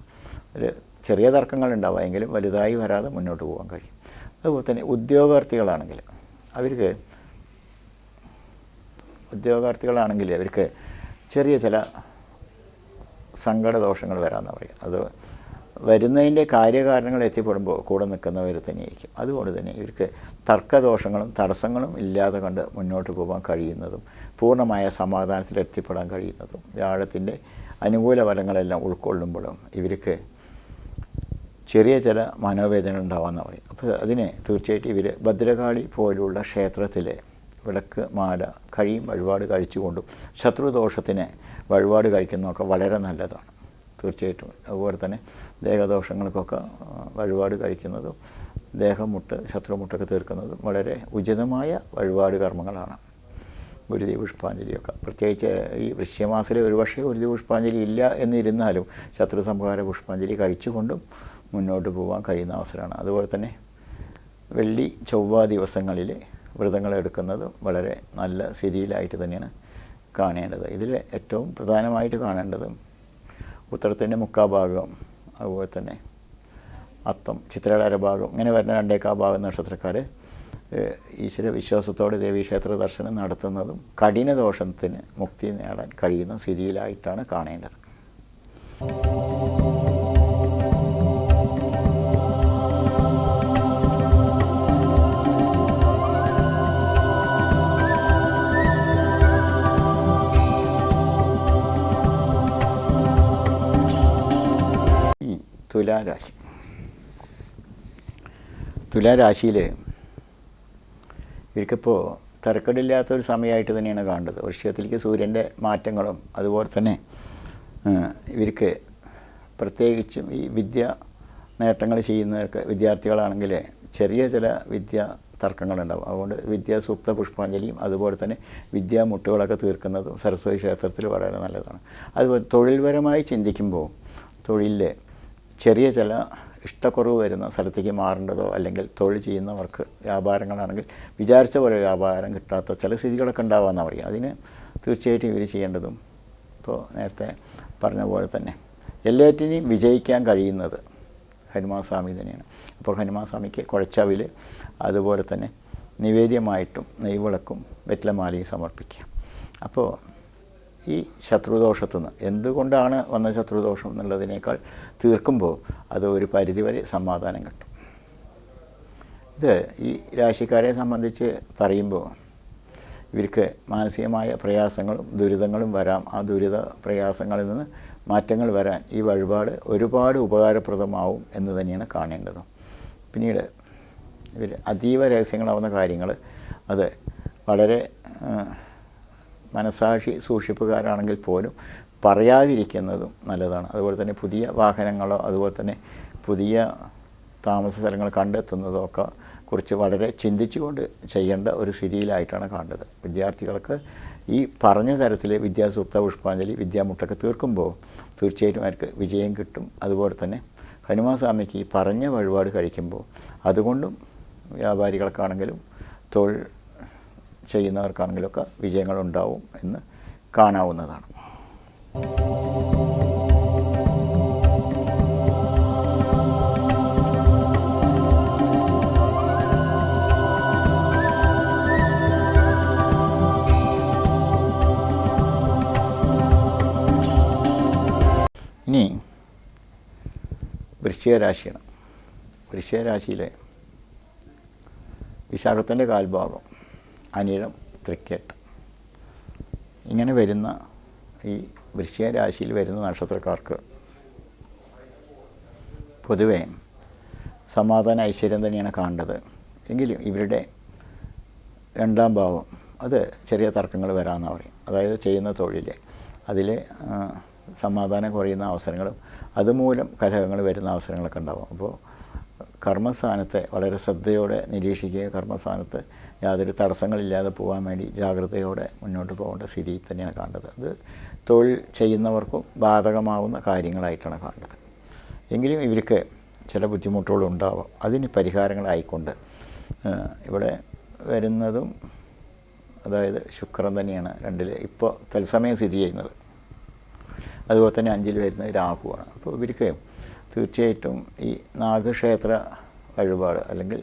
ഒരു ചെറിയ തർക്കങ്ങളുണ്ടാവാം, എങ്കിലും വലുതായി വരാതെ മുന്നോട്ട് പോകാൻ കഴിയും. അതുപോലെ തന്നെ ഉദ്യോഗാർത്ഥികളാണെങ്കിൽ അവർക്ക് ചെറിയ ചില സങ്കടദോഷങ്ങൾ വരാമെന്ന് പറയും. അത് വരുന്നതിൻ്റെ കാര്യകാരണങ്ങൾ എത്തിപ്പെടുമ്പോൾ കൂടെ നിൽക്കുന്നവർ തന്നെയായിരിക്കും. അതുകൊണ്ട് തന്നെ ഇവർക്ക് തർക്കദോഷങ്ങളും തടസ്സങ്ങളും ഇല്ലാതെ കണ്ട് മുന്നോട്ട് പോകാൻ കഴിയുന്നതും പൂർണ്ണമായ സമാധാനത്തിൽ എത്തിപ്പെടാൻ കഴിയുന്നതും വ്യാഴത്തിൻ്റെ അനുകൂല ഫലങ്ങളെല്ലാം ഉൾക്കൊള്ളുമ്പോഴും ഇവർക്ക് ചെറിയ ചില മനോവേദന ഉണ്ടാവാമെന്ന് പറയും. അപ്പോൾ അതിനെ തീർച്ചയായിട്ടും ഇവർ ഭദ്രകാളി പോലുള്ള ക്ഷേത്രത്തിലെ വിളക്ക്, മാല, കഴിയും വഴിപാട് കഴിച്ചുകൊണ്ടും ശത്രുദോഷത്തിന് വഴിപാട് കഴിക്കുന്നതൊക്കെ വളരെ നല്ലതാണ് തീർച്ചയായിട്ടും. അതുപോലെ തന്നെ ദേഹദോഷങ്ങൾക്കൊക്കെ വഴിപാട് കഴിക്കുന്നതും ദേഹമുട്ട്, ശത്രുമുട്ടൊക്കെ തീർക്കുന്നതും വളരെ ഉചിതമായ വഴിപാട് കർമ്മങ്ങളാണ്. ഗുരുദേവ പുഷ്പാഞ്ജലിയൊക്കെ പ്രത്യേകിച്ച് ഈ വൃശ്യമാസത്തിൽ ഒരുപക്ഷെ ഗുരുദേവ പുഷ്പാഞ്ജലി ഇല്ല എന്നിരുന്നാലും ശത്രു സംഹാര പുഷ്പാഞ്ജലി കഴിച്ചുകൊണ്ടും മുന്നോട്ട് പോകാൻ കഴിയുന്ന അവസരമാണ്. അതുപോലെ തന്നെ വെള്ളി, ചൊവ്വ ദിവസങ്ങളിൽ വ്രതങ്ങൾ എടുക്കുന്നതും വളരെ നല്ല സ്ഥിതിയിലായിട്ട് തന്നെയാണ് കാണേണ്ടത്. ഇതിൽ ഏറ്റവും പ്രധാനമായിട്ട് കാണേണ്ടതും ഉത്തരത്തിൻ്റെ മുക്കാൽ ഭാഗം, അതുപോലെ തന്നെ അത്തം, ചിത്രയുടെ അരഭാഗം, ഇങ്ങനെ വരുന്ന 2/4 ഭാഗം നക്ഷത്രക്കാർ ഈശ്വര വിശ്വാസത്തോടെ ദേവീക്ഷേത്ര ദർശനം നടത്തുന്നതും കഠിന ദോഷത്തിന് മുക്തി നേടാൻ കഴിയുന്ന സ്ഥിതിയിലായിട്ടാണ് കാണേണ്ടത്. തുലാരാശി. തുലാരാശിയിൽ ഇവർക്കിപ്പോൾ തിരക്കടില്ലാത്തൊരു സമയമായിട്ട് തന്നെയാണ് കാണേണ്ടത്. വൃശ്ചികത്തിലേക്ക് സൂര്യൻ്റെ മാറ്റങ്ങളും അതുപോലെ തന്നെ ഇവർക്ക് പ്രത്യേകിച്ചും ഈ വിദ്യ നേട്ടങ്ങൾ ചെയ്യുന്നവർക്ക് വിദ്യാർത്ഥികളാണെങ്കിൽ ചെറിയ ചില വിദ്യ തർക്കങ്ങളുണ്ടാവും. അതുകൊണ്ട് വിദ്യാസൂക്ത പുഷ്പാഞ്ജലിയും അതുപോലെ തന്നെ വിദ്യാമുട്ടുകളൊക്കെ തീർക്കുന്നതും സരസ്വതി ക്ഷേത്രത്തിൽ വളരെ നല്ലതാണ്. അതുപോലെ തൊഴിൽപരമായി ചിന്തിക്കുമ്പോൾ തൊഴിലിൽ ചെറിയ ചില ഇഷ്ടക്കുറവ് വരുന്ന സ്ഥലത്തേക്ക് മാറേണ്ടതോ അല്ലെങ്കിൽ തൊഴിൽ ചെയ്യുന്നവർക്ക് വ്യാപാരങ്ങളാണെങ്കിൽ വിചാരിച്ച പോലെ വ്യാപാരം കിട്ടാത്ത ചില സ്ഥിതികളൊക്കെ ഉണ്ടാവാമെന്നാണ് പറയുക. അതിന് തീർച്ചയായിട്ടും ഇവർ ചെയ്യേണ്ടതും ഇപ്പോൾ നേരത്തെ പറഞ്ഞ പോലെ തന്നെ എല്ലാറ്റിനെയും വിജയിക്കാൻ കഴിയുന്നത് ഹനുമാൻ സ്വാമി തന്നെയാണ്. അപ്പോൾ ഹനുമാൻ സ്വാമിക്ക് കുഴച്ചവിൽ അതുപോലെ തന്നെ നിവേദ്യമായിട്ടും നെയ്വിളക്കും വെറ്റിലമാലയും സമർപ്പിക്കുക. അപ്പോൾ ഈ ശത്രുദോഷത്തു നിന്ന് എന്തുകൊണ്ടാണ് വന്ന ശത്രുദോഷം എന്നുള്ളതിനേക്കാൾ തീർക്കുമ്പോൾ അത് ഒരു പരിധിവരെ സമാധാനം കിട്ടും. ഇത് ഈ രാശിക്കാരെ സംബന്ധിച്ച് പറയുമ്പോൾ ഇവർക്ക് മാനസികമായ പ്രയാസങ്ങളും ദുരിതങ്ങളും വരാം. ആ ദുരിത പ്രയാസങ്ങളിൽ നിന്ന് മാറ്റങ്ങൾ വരാൻ ഈ വഴിപാട് ഒരുപാട് ഉപകാരപ്രദമാവും എന്ന് തന്നെയാണ് കാണേണ്ടത്. പിന്നീട് ഇവർ അതീവ രഹസ്യങ്ങളാവുന്ന കാര്യങ്ങൾ അത് വളരെ മനസാക്ഷി സൂക്ഷിപ്പുകാരാണെങ്കിൽ പോലും പറയാതിരിക്കുന്നതും നല്ലതാണ്. അതുപോലെ തന്നെ പുതിയ വാഹനങ്ങളോ അതുപോലെ തന്നെ പുതിയ താമസ സ്ഥലങ്ങൾ കണ്ടെത്തുന്നതോ ഒക്കെ കുറിച്ച് വളരെ ചിന്തിച്ചുകൊണ്ട് ചെയ്യേണ്ട ഒരു സ്ഥിതിയിലായിട്ടാണ് കാണേണ്ടത്. വിദ്യാർത്ഥികൾക്ക് ഈ പറഞ്ഞ തരത്തിൽ വിദ്യാസൂക്ത പുഷ്പാഞ്ജലി വിദ്യാമുട്ടൊക്കെ തീർക്കുമ്പോൾ തീർച്ചയായിട്ടും അവർക്ക് വിജയം കിട്ടും. അതുപോലെ തന്നെ ഹനുമാൻ സ്വാമിക്ക് ഈ പറഞ്ഞ വഴിപാട് കഴിക്കുമ്പോൾ അതുകൊണ്ടും വ്യാപാരികൾക്കാണെങ്കിലും തൊഴിൽ ചെയ്യുന്നവർക്കാണെങ്കിലുമൊക്കെ വിജയങ്ങളുണ്ടാവും എന്ന് കാണാവുന്നതാണ്. വൃശ്ചിക രാശിയാണ്. വൃശ്ചിക രാശിയിലെ വിശാഖത്തിൻ്റെ കാൽഭാഗം, അനിഴം, തൃക്കേട്ട ഇങ്ങനെ വരുന്ന ഈ വൃശ്ചിക രാശിയിൽ വരുന്ന നക്ഷത്രക്കാർക്ക് പൊതുവേ സമാധാന ഐശ്വര്യം തന്നെയാണ് കാണേണ്ടത്. എങ്കിലും ഇവരുടെ രണ്ടാം ഭാവം അത് ചെറിയ തർക്കങ്ങൾ വരാമെന്ന് പറയും. അതായത് ചെയ്യുന്ന തൊഴിൽ അതിൽ സമാധാനം കുറയുന്ന അവസരങ്ങളും അതുമൂലം കലഹങ്ങൾ വരുന്ന അവസരങ്ങളൊക്കെ ഉണ്ടാകും. അപ്പോൾ കർമ്മസ്ഥാനത്തെ വളരെ ശ്രദ്ധയോടെ നിരീക്ഷിക്കുകയും കർമ്മസ്ഥാനത്ത് യാതൊരു തടസ്സങ്ങളില്ലാതെ പോകാൻ വേണ്ടി ജാഗ്രതയോടെ മുന്നോട്ട് പോകേണ്ട സ്ഥിതി തന്നെയാണ് കാണേണ്ടത്. അത് തൊഴിൽ ചെയ്യുന്നവർക്കും ബാധകമാവുന്ന കാര്യങ്ങളായിട്ടാണ് കാണേണ്ടത്. എങ്കിലും ഇവർക്ക് ചില ബുദ്ധിമുട്ടുകളുണ്ടാവാം. അതിന് പരിഹാരങ്ങളായിക്കൊണ്ട് ഇവിടെ വരുന്നതും അതായത് ശുക്രൻ തന്നെയാണ് 2 ഇപ്പോൾ തത്സമയം സ്ഥിതി ചെയ്യുന്നത്. അതുപോലെ തന്നെ 5 വരുന്നത് രാഹുവാണ്. അപ്പോൾ ഇവർക്ക് തീർച്ചയായിട്ടും ഈ നാഗക്ഷേത്ര വഴിപാട് അല്ലെങ്കിൽ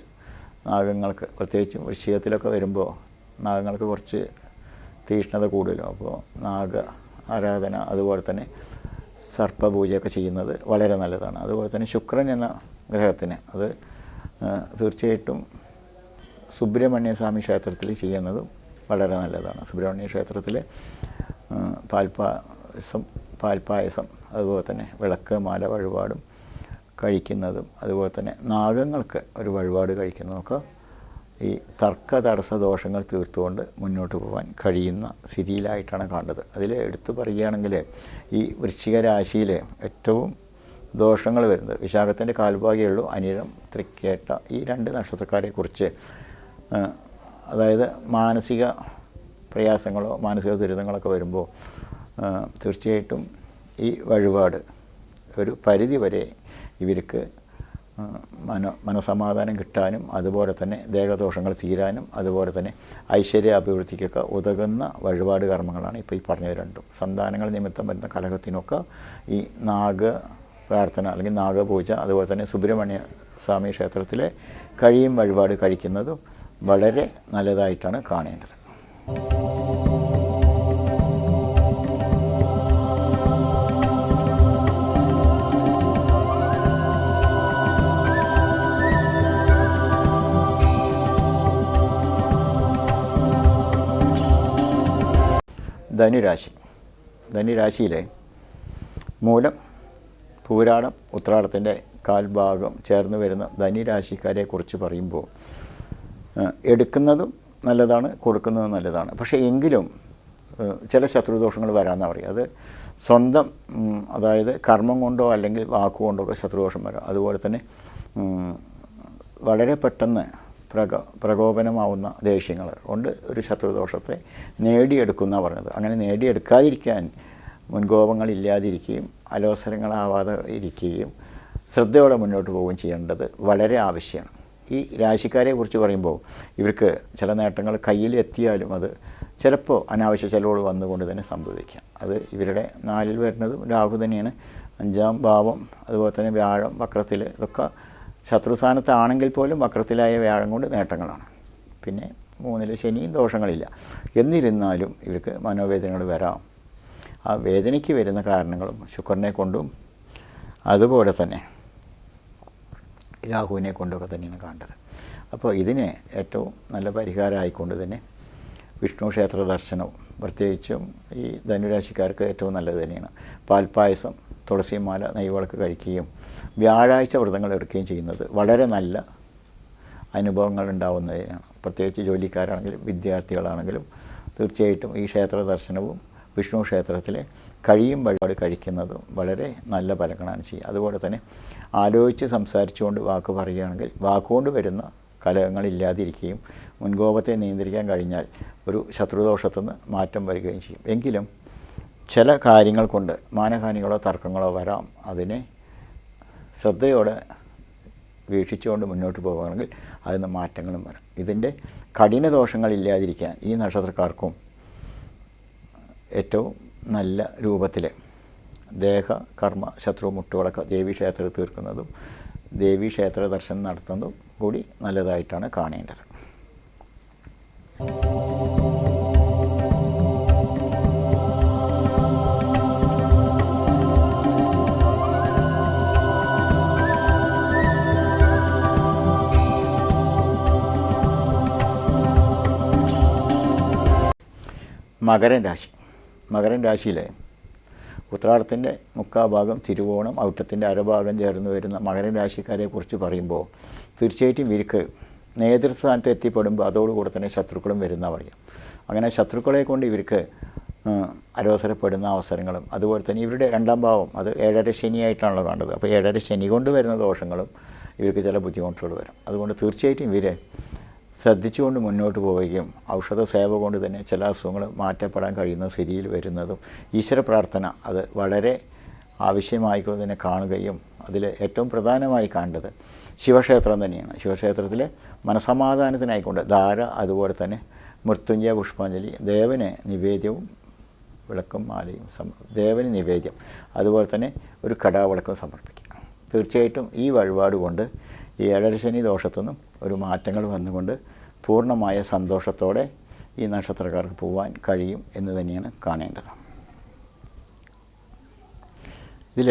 നാഗങ്ങൾക്ക് പ്രത്യേകിച്ചും വൃശ്ചികത്തിലൊക്കെ വരുമ്പോൾ നാഗങ്ങൾക്ക് കുറച്ച് തീഷ്ണത കൂടുതലും. അപ്പോൾ നാഗ ആരാധന അതുപോലെ തന്നെ സർപ്പപൂജയൊക്കെ ചെയ്യുന്നത് വളരെ നല്ലതാണ്. അതുപോലെ തന്നെ ശുക്രൻ എന്ന ഗ്രഹത്തിന് അത് തീർച്ചയായിട്ടും സുബ്രഹ്മണ്യ സ്വാമി ക്ഷേത്രത്തിൽ ചെയ്യുന്നതും വളരെ നല്ലതാണ്. സുബ്രഹ്മണ്യ ക്ഷേത്രത്തിൽ പാൽപ്പായസം അതുപോലെ തന്നെ വിളക്ക് മാല വഴിപാടും കഴിക്കുന്നതും അതുപോലെ തന്നെ നാഗങ്ങൾക്ക് ഒരു വഴിപാട് കഴിക്കുന്നതൊക്കെ ഈ തർക്ക തടസ്സ ദോഷങ്ങൾ തീർത്തുകൊണ്ട് മുന്നോട്ട് പോകാൻ കഴിയുന്ന സ്ഥിതിയിലായിട്ടാണ് കാണുന്നത്. അതിൽ എടുത്തു പറയുകയാണെങ്കിൽ ഈ വൃശ്ചിക രാശിയിൽ ഏറ്റവും ദോഷങ്ങൾ വരുന്നത് വിശാഖത്തിൻ്റെ കാൽഭാഗമേ ഉള്ളൂ. അനിഴം, തൃക്കേട്ട ഈ 2 നക്ഷത്രക്കാരെക്കുറിച്ച് അതായത് മാനസിക പ്രയാസങ്ങളോ മാനസിക ദുരിതങ്ങളൊക്കെ വരുമ്പോൾ തീർച്ചയായിട്ടും ഈ വഴിപാട് ഒരു പരിധി വരെ ഇവർക്ക് മനസമാധാനം കിട്ടാനും അതുപോലെ തന്നെ ദേഹദോഷങ്ങൾ തീരാനും അതുപോലെ തന്നെ ഐശ്വര്യ അഭിവൃദ്ധിക്കൊക്കെ ഉതകുന്ന വഴിപാട് കർമ്മങ്ങളാണ് ഇപ്പോൾ ഈ പറഞ്ഞത് രണ്ടും. സന്താനങ്ങൾ നിമിത്തം വരുന്ന കലഹത്തിനൊക്കെ ഈ നാഗ പ്രാർത്ഥന അല്ലെങ്കിൽ നാഗപൂജ അതുപോലെ തന്നെ സുബ്രഹ്മണ്യ സ്വാമി ക്ഷേത്രത്തിലെ കഴിയും വഴിപാട് കഴിക്കുന്നതും വളരെ നല്ലതായിട്ടാണ് കാണേണ്ടത്. ധനുരാശിയിലെ മൂലം, പൂരാടം, ഉത്രാടത്തിൻ്റെ കാൽഭാഗം ചേർന്ന് വരുന്ന ധനുരാശിക്കാരെക്കുറിച്ച് പറയുമ്പോൾ എടുക്കുന്നതും നല്ലതാണ്, കൊടുക്കുന്നതും നല്ലതാണ്. പക്ഷേ എങ്കിലും ചില ശത്രുദോഷങ്ങൾ വരാമെന്നാണ് പറയുക. അത് സ്വന്തം അതായത് കർമ്മം കൊണ്ടോ അല്ലെങ്കിൽ വാക്കുകൊണ്ടോ ഒക്കെ ശത്രുദോഷം വരാം. അതുപോലെ തന്നെ വളരെ പെട്ടെന്ന് പ്രകോപനമാവുന്ന ദേഷ്യങ്ങൾ കൊണ്ട് ഒരു ശത്രുദോഷത്തെ നേടിയെടുക്കുന്ന പറഞ്ഞത്. അങ്ങനെ നേടിയെടുക്കാതിരിക്കാൻ മുൻകോപങ്ങളില്ലാതിരിക്കുകയും അലോസരങ്ങളാവാതെ ഇരിക്കുകയും ശ്രദ്ധയോടെ മുന്നോട്ട് പോവുകയും ചെയ്യേണ്ടത് വളരെ ആവശ്യമാണ്. ഈ രാശിക്കാരെ കുറിച്ച് പറയുമ്പോൾ ഇവർക്ക് ചില നേട്ടങ്ങൾ കയ്യിൽ എത്തിയാലും അത് ചിലപ്പോൾ അനാവശ്യ ചെലവുകൾ വന്നുകൊണ്ട് തന്നെ സംഭവിക്കാം. അത് ഇവരുടെ 4 വരുന്നതും രാഹു തന്നെയാണ്. 5ാം ഭാവം അതുപോലെ തന്നെ വ്യാഴം വക്രത്തിൽ, ഇതൊക്കെ ശത്രുസ്ഥാനത്താണെങ്കിൽ പോലും വക്രത്തിലായ വ്യാഴം കൊണ്ട് നേട്ടങ്ങളാണ്. പിന്നെ 3 ശനിയും ദോഷങ്ങളില്ല. എന്നിരുന്നാലും ഇവർക്ക് മനോവേദനകൾ വരാം. ആ വേദനയ്ക്ക് വരുന്ന കാരണങ്ങളും ശുക്രനെ കൊണ്ടും അതുപോലെ തന്നെ രാഹുവിനെ കൊണ്ടൊക്കെ തന്നെയാണ് കാണേണ്ടത്. അപ്പോൾ ഇതിന് ഏറ്റവും നല്ല പരിഹാരമായിക്കൊണ്ട് തന്നെ വിഷ്ണു ക്ഷേത്ര ദർശനവും പ്രത്യേകിച്ചും ഈ ധനുരാശിക്കാർക്ക് ഏറ്റവും നല്ലത് തന്നെയാണ്. പാൽപ്പായസം, തുളസിമാല, നെയ്വിളക്ക് കഴിക്കുകയും വ്യാഴാഴ്ച വ്രതങ്ങൾ എടുക്കുകയും ചെയ്യുന്നത് വളരെ നല്ല അനുഭവങ്ങൾ ഉണ്ടാവുന്നതിനാണ്. പ്രത്യേകിച്ച് ജോലിക്കാരാണെങ്കിലും വിദ്യാർത്ഥികളാണെങ്കിലും തീർച്ചയായിട്ടും ഈ ക്ഷേത്ര ദർശനവും വിഷ്ണു ക്ഷേത്രത്തിലെ കഴിയും വഴിപാട് കഴിക്കുന്നതും വളരെ നല്ല ഫലങ്ങളാണ് ചെയ്യുക. അതുപോലെ തന്നെ ആലോചിച്ച് സംസാരിച്ചുകൊണ്ട് വാക്ക് പറയുകയാണെങ്കിൽ വാക്കുകൊണ്ട് വരുന്ന കലഹങ്ങളില്ലാതിരിക്കുകയും മുൻകോപത്തെ നിയന്ത്രിക്കാൻ കഴിഞ്ഞാൽ ഒരു ശത്രുദോഷത്തു നിന്ന് മാറ്റം വരികയും ചെയ്യും. എങ്കിലും ചില കാര്യങ്ങൾ കൊണ്ട് മാനഹാനികളോ തർക്കങ്ങളോ വരാം. അതിനെ ശ്രദ്ധയോടെ വീക്ഷിച്ചുകൊണ്ട് മുന്നോട്ട് പോകുകയാണെങ്കിൽ അതിന് മാറ്റങ്ങളും വരാം. ഇതിൻ്റെ കഠിന ദോഷങ്ങളില്ലാതിരിക്കാൻ ഈ നക്ഷത്രക്കാർക്കും ഏറ്റവും നല്ല രൂപത്തിൽ ദേഹ കർമ്മ ശത്രു മുട്ടുകളൊക്കെ ദേവീക്ഷേത്രത്തിൽ തീർക്കുന്നതും ദേവീക്ഷേത്ര ദർശനം നടത്തുന്നതും കൂടി നല്ലതായിട്ടാണ് കാണേണ്ടത്. മകരൻ രാശി. മകരൻ രാശിയിൽ ഉത്രാടത്തിൻ്റെ മുക്കാൽ ഭാഗം തിരുവോണം ഔട്ടത്തിൻ്റെ അരഭാഗം ചേർന്ന് വരുന്ന മകരൻ രാശിക്കാരെ കുറിച്ച് പറയുമ്പോൾ തീർച്ചയായിട്ടും ഇവർക്ക് നേതൃസ്ഥാനത്ത് എത്തിപ്പെടുമ്പോൾ അതോടുകൂടെ തന്നെ ശത്രുക്കളും വരുന്ന പറയും. അങ്ങനെ ശത്രുക്കളെ കൊണ്ട് ഇവർക്ക് അലോസരപ്പെടുന്ന അവസരങ്ങളും അതുപോലെ തന്നെ ഇവരുടെ രണ്ടാം ഭാവം അത് 7.5 ശനിയായിട്ടാണല്ലോ കണ്ടത്. അപ്പോൾ 7.5 ശനി കൊണ്ട് വരുന്ന ദോഷങ്ങളും ഇവർക്ക് ചില ബുദ്ധിമുട്ടുകൾ വരും. അതുകൊണ്ട് തീർച്ചയായിട്ടും ഇവർ ശ്രദ്ധിച്ചുകൊണ്ട് മുന്നോട്ട് പോവുകയും ഔഷധ സേവ കൊണ്ട് തന്നെ ചില അസുഖങ്ങൾ മാറ്റപ്പെടാൻ കഴിയുന്ന സ്ഥിതിയിൽ വരുന്നതും ഈശ്വര പ്രാർത്ഥന അത് വളരെ ആവശ്യമായിക്കൊണ്ട് തന്നെ കാണുകയും അതിൽ ഏറ്റവും പ്രധാനമായി കാണേണ്ടത് ശിവക്ഷേത്രം തന്നെയാണ്. ശിവക്ഷേത്രത്തിൽ മനസമാധാനത്തിനായിക്കൊണ്ട് ധാര അതുപോലെ തന്നെ മൃത്യുഞ്ജയ പുഷ്പാഞ്ജലി ദേവന് നിവേദ്യവും വിളക്കും മാലയും ദേവന് നിവേദ്യം അതുപോലെ തന്നെ ഒരു കടാവിളക്കും സമർപ്പിക്കുക. തീർച്ചയായിട്ടും ഈ വഴിപാട് കൊണ്ട് ഈ 7.5 ശനി ദോഷത്തു നിന്നും ഒരു മാറ്റങ്ങൾ വന്നുകൊണ്ട് പൂർണ്ണമായ സന്തോഷത്തോടെ ഈ നക്ഷത്രക്കാർക്ക് പോകാൻ കഴിയും എന്ന് തന്നെയാണ് കാണേണ്ടത്. ഇതിൽ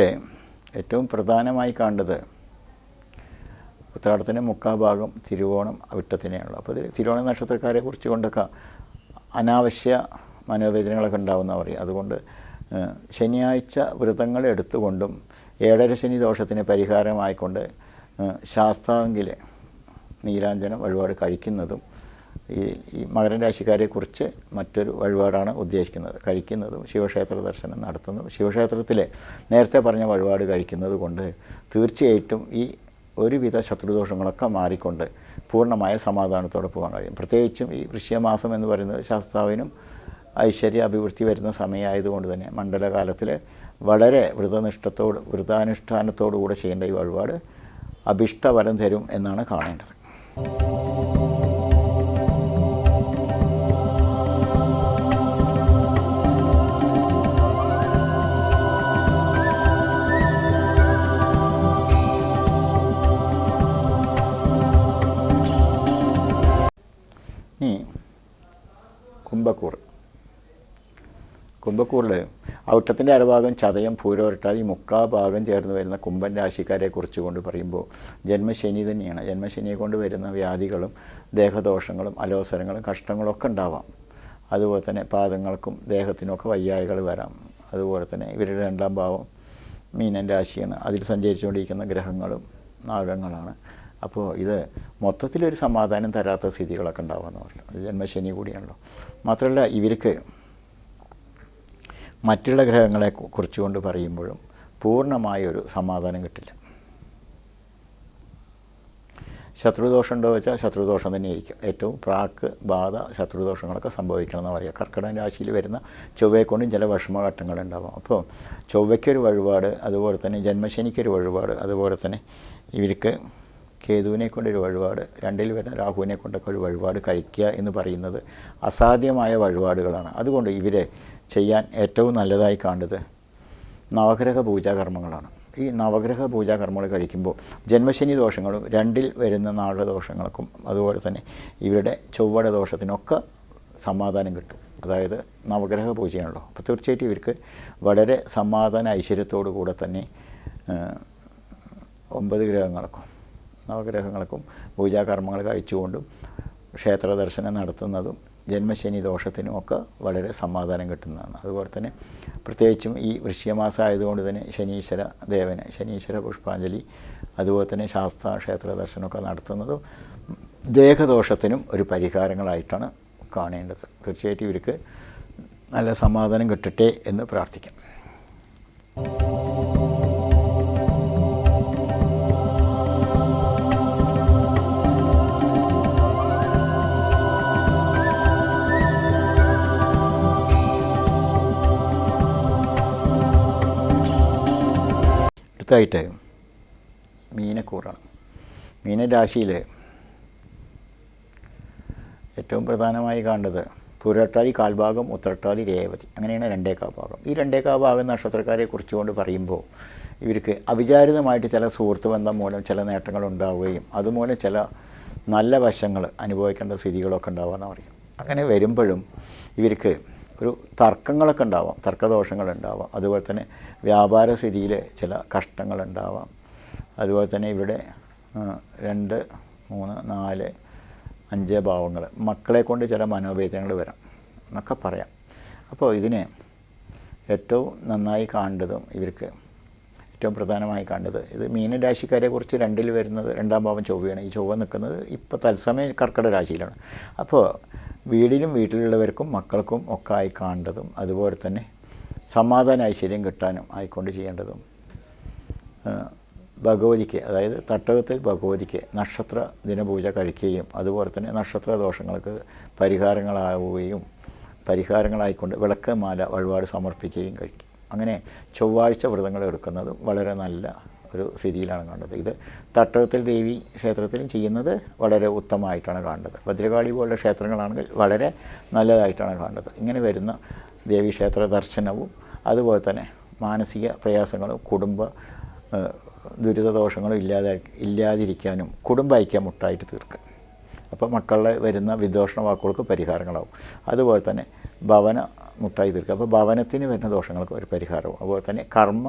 ഏറ്റവും പ്രധാനമായി കാണേണ്ടത് ഉത്രാടത്തിൻ്റെ മുക്കാൽ ഭാഗം തിരുവോണം അവിട്ടത്തിനെയാണല്ലോ. അപ്പോൾ ഇതിൽ തിരുവോണ നക്ഷത്രക്കാരെ കുറിച്ച് കൊണ്ടൊക്കെ അനാവശ്യ മനോവേദനകളൊക്കെ ഉണ്ടാവുന്ന പറയും. അതുകൊണ്ട് ശനിയാഴ്ച വ്രതങ്ങൾ എടുത്തുകൊണ്ടും 7.5 ശനി ദോഷത്തിന് പരിഹാരമായിക്കൊണ്ട് ശാസ്താവെങ്കിൽ നീരാഞ്ജനം വഴിപാട് കഴിക്കുന്നതും ഈ മകരൻ രാശിക്കാരെ കുറിച്ച് മറ്റൊരു വഴിപാടാണ് ഉദ്ദേശിക്കുന്നത്. കഴിക്കുന്നതും ശിവക്ഷേത്ര ദർശനം നടത്തുന്നതും ശിവക്ഷേത്രത്തിൽ നേരത്തെ പറഞ്ഞ വഴിപാട് കഴിക്കുന്നത് കൊണ്ട് തീർച്ചയായിട്ടും ഈ ഒരുവിധ ശത്രുദോഷങ്ങളൊക്കെ മാറിക്കൊണ്ട് പൂർണ്ണമായ സമാധാനത്തോടെ പോകാൻ കഴിയും. പ്രത്യേകിച്ചും ഈ വൃശ്യമാസം എന്ന് പറയുന്നത് ശാസ്താവിനും ഐശ്വര്യ അഭിവൃദ്ധി വരുന്ന സമയമായതുകൊണ്ട് തന്നെ മണ്ഡലകാലത്തിൽ വളരെ വ്രതാനുഷ്ഠാനത്തോടു കൂടെ ചെയ്യേണ്ട ഈ വഴിപാട് അഭിഷ്ടഫലം തരും എന്നാണ് കാണേണ്ടത്. ഇനി കുംഭക്കൂറിൽ ഔട്ടത്തിൻ്റെ അരഭാഗം ചതയം പൂരോരട്ടാതി മുക്കാൽ ഭാഗം ചേർന്ന് വരുന്ന കുംഭൻ രാശിക്കാരെ കുറിച്ച് കൊണ്ട് പറയുമ്പോൾ ജന്മശനി തന്നെയാണ്. ജന്മശനിയെ കൊണ്ട് വരുന്ന വ്യാധികളും ദേഹദോഷങ്ങളും അലോസരങ്ങളും കഷ്ടങ്ങളൊക്കെ ഉണ്ടാവാം. അതുപോലെ തന്നെ പാദങ്ങൾക്കും ദേഹത്തിനൊക്കെ വയ്യായ്കൾ വരാം. അതുപോലെ തന്നെ ഇവരുടെ രണ്ടാം ഭാവം മീനൻ രാശിയാണ്. അതിൽ സഞ്ചരിച്ചുകൊണ്ടിരിക്കുന്ന ഗ്രഹങ്ങളും നാഗങ്ങളാണ്. അപ്പോൾ ഇത് മൊത്തത്തിലൊരു സമാധാനം തരാത്ത സ്ഥിതികളൊക്കെ ഉണ്ടാവുമെന്ന് പറയും. അത് ജന്മശനി കൂടിയാണല്ലോ. മാത്രമല്ല ഇവർക്ക് മറ്റുള്ള ഗ്രഹങ്ങളെ കുറിച്ചുകൊണ്ട് പറയുമ്പോഴും പൂർണ്ണമായൊരു സമാധാനം കിട്ടില്ല. ശത്രുദോഷം ഉണ്ടോ വെച്ചാൽ ശത്രുദോഷം തന്നെയായിരിക്കും. ഏറ്റവും പ്രാക്ക് ബാധ ശത്രുദോഷങ്ങളൊക്കെ സംഭവിക്കണമെന്ന് പറയുക. കർക്കിടക രാശിയിൽ വരുന്ന ചൊവ്വയെ കൊണ്ടും ചില വിഷമഘട്ടങ്ങളുണ്ടാകും. അപ്പോൾ ചൊവ്വയ്ക്കൊരു വഴിപാട്, അതുപോലെ തന്നെ ജന്മശനിക്കൊരു വഴിപാട്, അതുപോലെ തന്നെ ഇവർക്ക് കേതുവിനെ കൊണ്ടൊരു വഴിപാട്, 2ൽ വരുന്ന രാഹുവിനെ കൊണ്ടൊക്കെ ഒരു വഴിപാട് കഴിക്കുക എന്ന് പറയുന്നത് അസാധ്യമായ വഴിപാടുകളാണ്. അതുകൊണ്ട് ഇവരെ ചെയ്യാൻ ഏറ്റവും നല്ലതായി കാണുന്നത് നവഗ്രഹ പൂജാകർമ്മങ്ങളാണ്. ഈ നവഗ്രഹ പൂജാകർമ്മങ്ങൾ കഴിക്കുമ്പോൾ ജന്മശനി ദോഷങ്ങളും 2ൽ വരുന്ന നാഗദോഷങ്ങൾക്കും അതുപോലെ തന്നെ ഇവരുടെ ചൊവ്വയുടെ ദോഷത്തിനൊക്കെ സമാധാനം കിട്ടും. അതായത് നവഗ്രഹ പൂജയാണല്ലോ. അപ്പോൾ തീർച്ചയായിട്ടും ഇവർക്ക് വളരെ സമാധാന ഐശ്വര്യത്തോടു കൂടെ തന്നെ 9 നവഗ്രഹങ്ങൾക്കും പൂജാകർമ്മങ്ങൾ കഴിച്ചുകൊണ്ടും ക്ഷേത്ര ദർശനം നടത്തുന്നതും ജന്മശനി ദോഷത്തിനുമൊക്കെ വളരെ സമാധാനം കിട്ടുന്നതാണ്. അതുപോലെ തന്നെ പ്രത്യേകിച്ചും ഈ വൃശ്യമാസം ആയതുകൊണ്ട് തന്നെ ശനീശ്വര ദേവന് ശനീശ്വര പുഷ്പാഞ്ജലി അതുപോലെ തന്നെ ശാസ്താ ക്ഷേത്ര ദർശനമൊക്കെ നടത്തുന്നതും ദേഹദോഷത്തിനും ഒരു പരിഹാരങ്ങളായിട്ടാണ് കാണേണ്ടത്. തീർച്ചയായിട്ടും ഇവർക്ക് നല്ല സമാധാനം കിട്ടട്ടെ എന്ന് പ്രാർത്ഥിക്കാം. അടുത്തായിട്ട് മീനക്കൂറാണ്. മീനരാശിയിൽ ഏറ്റവും പ്രധാനമായി കാണേണ്ടത് പുരട്ടാതി കാൽഭാഗം ഉത്രട്ടാതി രേവതി, അങ്ങനെയാണ് 2/4 ഭാഗം. ഈ 2/4 ഭാഗം നക്ഷത്രക്കാരെ കുറിച്ചുകൊണ്ട് പറയുമ്പോൾ ഇവർക്ക് അവിചാരിതമായിട്ട് ചില സുഹൃത്ത് ബന്ധം മൂലം ചില നേട്ടങ്ങൾ ഉണ്ടാവുകയും അതുമൂലം ചില നല്ല വശങ്ങൾ അനുഭവിക്കേണ്ട സ്ഥിതികളൊക്കെ ഉണ്ടാവുമെന്ന് പറയും. അങ്ങനെ വരുമ്പോഴും ഇവർക്ക് ഒരു തർക്കങ്ങളൊക്കെ ഉണ്ടാവാം, തർക്കദോഷങ്ങളുണ്ടാവാം. അതുപോലെ തന്നെ വ്യാപാര സ്ഥിതിയിൽ ചില കഷ്ടങ്ങളുണ്ടാവാം. അതുപോലെ തന്നെ ഇവിടെ 2, 3, 4, 5 ഭാവങ്ങൾ മക്കളെ കൊണ്ട് ചില മനോവേദനകൾ വരാം എന്നൊക്കെ പറയാം. അപ്പോൾ ഇതിനെ ഏറ്റവും നന്നായി കാണേണ്ടതും ഇവർക്ക് ഏറ്റവും പ്രധാനമായി കണ്ടത് ഇത് മീനരാശിക്കാരെ കുറിച്ച് 2-ൽ വരുന്നത് 2-ാം ഭാവം ചൊവ്വയാണ്. ഈ ചൊവ്വ നിൽക്കുന്നത് ഇപ്പോൾ തത്സമയം കർക്കിടക രാശിയിലാണ്. അപ്പോൾ വീടിലും വീട്ടിലുള്ളവർക്കും മക്കൾക്കും ഒക്കെ ആയി കാണേണ്ടതും അതുപോലെ തന്നെ സമാധാന ഐശ്വര്യം കിട്ടാനും ആയിക്കൊണ്ട് ചെയ്യേണ്ടതും ഭഗവതിക്ക്, അതായത് തട്ടകത്തിൽ ഭഗവതിക്ക് നക്ഷത്ര ദിനപൂജ കഴിക്കുകയും അതുപോലെ തന്നെ നക്ഷത്ര ദോഷങ്ങൾക്ക് പരിഹാരങ്ങളായിക്കൊണ്ട് വിളക്ക് മാല വഴിപാട് സമർപ്പിക്കുകയും കഴിക്കും. അങ്ങനെ ചൊവ്വാഴ്ച വ്രതങ്ങൾ എടുക്കുന്നതും വളരെ നല്ല ഒരു സ്ഥിതിയിലാണ് കണ്ടത്. ഇത് തട്ടകത്തിൽ ദേവി ക്ഷേത്രത്തിലും ചെയ്യുന്നത് വളരെ ഉത്തമമായിട്ടാണ് കാണുന്നത്. ഭദ്രകാളി പോലുള്ള ക്ഷേത്രങ്ങളാണെങ്കിൽ വളരെ നല്ലതായിട്ടാണ് കാണുന്നത്. ഇങ്ങനെ വരുന്ന ദേവീക്ഷേത്ര ദർശനവും അതുപോലെ തന്നെ മാനസിക പ്രയാസങ്ങളും കുടുംബ ദുരിതദോഷങ്ങളും ഇല്ലാതിരിക്കാനും കുടുംബ ഐക്യമുട്ടായിട്ട് തീർക്കുക. അപ്പോൾ മക്കളുടെ വരുന്ന വിദോഷണ വാക്കുകൾക്ക് പരിഹാരങ്ങളാവും. അതുപോലെ തന്നെ ഭവന മുട്ടായി തീർക്കുക. അപ്പോൾ ഭവനത്തിന് വരുന്ന ദോഷങ്ങൾക്ക് ഒരു പരിഹാരവും. അതുപോലെ തന്നെ കർമ്മ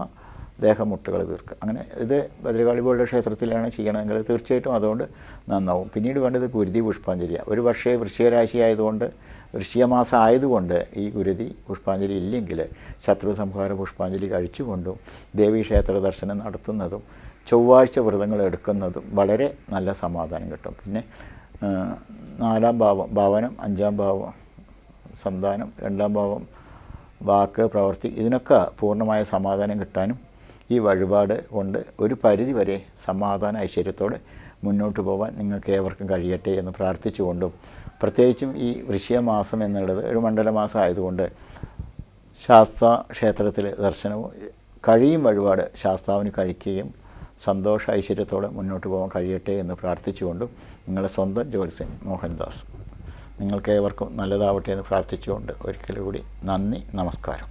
ദേഹമുട്ടുകൾ തീർക്കുക. അങ്ങനെ ഇത് ഭദ്രകാളി പോലുള്ള ക്ഷേത്രത്തിലാണ് ചെയ്യണമെങ്കിൽ തീർച്ചയായിട്ടും അതുകൊണ്ട് നന്നാവും. പിന്നീട് വേണ്ടത് ഗുരുതി പുഷ്പാഞ്ജലിയാണ്. ഒരു പക്ഷേ വൃശ്ചികരാശി ആയതുകൊണ്ട്, വൃശ്ചികമാസം ആയതുകൊണ്ട് ഈ ഗുരുതി പുഷ്പാഞ്ജലി ഇല്ലെങ്കിൽ ശത്രു സംഹാര പുഷ്പാഞ്ജലി കഴിച്ചുകൊണ്ടും ദേവീക്ഷേത്ര ദർശനം നടത്തുന്നതും ചൊവ്വാഴ്ച വ്രതങ്ങൾ എടുക്കുന്നതും വളരെ നല്ല സമാധാനം കിട്ടും. പിന്നെ 4-ാം ഭാവം ഭവനം, 5-ാം ഭാവം സന്താനം, 2-ാം ഭാവം വാക്ക്, പ്രവൃത്തി, ഇതിനൊക്കെ പൂർണ്ണമായ സമാധാനം കിട്ടാനും ഈ വഴിപാട് കൊണ്ട് ഒരു പരിധി വരെ സമാധാന ഐശ്വര്യത്തോടെ മുന്നോട്ട് പോകാൻ നിങ്ങൾക്ക് ഏവർക്കും കഴിയട്ടെ എന്ന് പ്രാർത്ഥിച്ചുകൊണ്ടും, പ്രത്യേകിച്ചും ഈ വൃശ്ചിക മാസം എന്നുള്ളത് ഒരു മണ്ഡലമാസം ആയതുകൊണ്ട് ശാസ്താ ക്ഷേത്രത്തിൽ ദർശനവും കഴിയും വഴിപാട് ശാസ്താവിന് കഴിക്കുകയും സന്തോഷ ഐശ്വര്യത്തോടെ മുന്നോട്ട് പോകാൻ കഴിയട്ടെ എന്ന് പ്രാർത്ഥിച്ചുകൊണ്ടും നിങ്ങളുടെ സ്വന്തം ജ്യോത്സ്യൻ മോഹൻദാസ്. നിങ്ങൾക്ക് ഏവർക്കും നല്ലതാവട്ടെ എന്ന് പ്രാർത്ഥിച്ചുകൊണ്ട് ഒരിക്കൽ കൂടി നന്ദി, നമസ്കാരം.